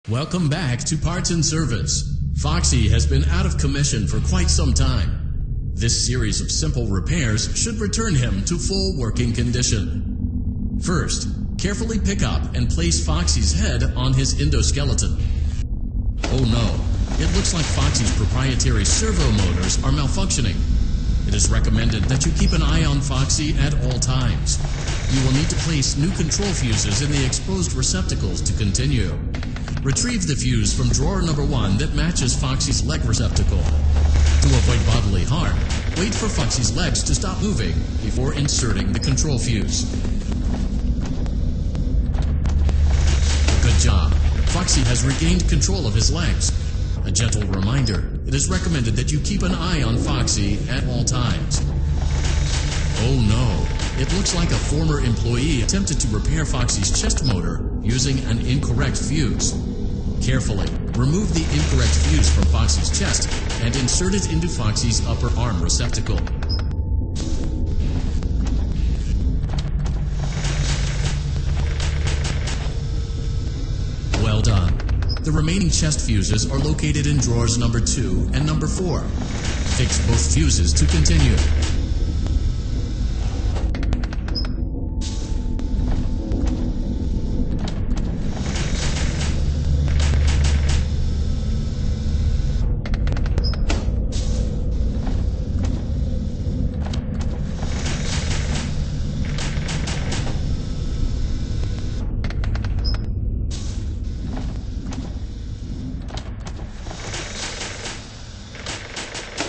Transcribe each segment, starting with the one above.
Welcome back to Parts and Service. Foxy has been out of commission for quite some time. This series of simple repairs should return him to full working condition. First, carefully pick up and place Foxy's head on his endoskeleton. Oh no, it looks like Foxy's proprietary servo motors are malfunctioning. It is recommended that you keep an eye on Foxy at all times. You will need to place new control fuses in the exposed receptacles to continue. Retrieve the fuse from drawer number 1 that matches Foxy's leg receptacle. To avoid bodily harm, wait for Foxy's legs to stop moving before inserting the control fuse. Good job. Foxy has regained control of his legs. A gentle reminder, it is recommended that you keep an eye on Foxy at all times. Oh no, it looks like a former employee attempted to repair Foxy's chest motor using an incorrect fuse. Carefully, remove the incorrect fuse from Foxy's chest and insert it into Foxy's upper arm receptacle. Well done. The remaining chest fuses are located in drawers number 2 and number 4. Fix both fuses to continue.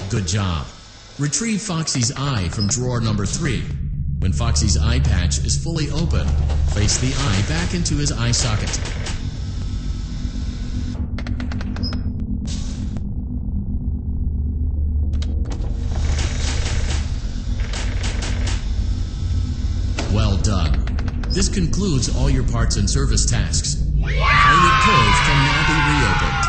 Good job. Retrieve Foxy's eye from drawer number 3. When Foxy's eye patch is fully open, place the eye back into his eye socket. Well done. This concludes all your parts and service tasks. Pilot Cove can now be reopened.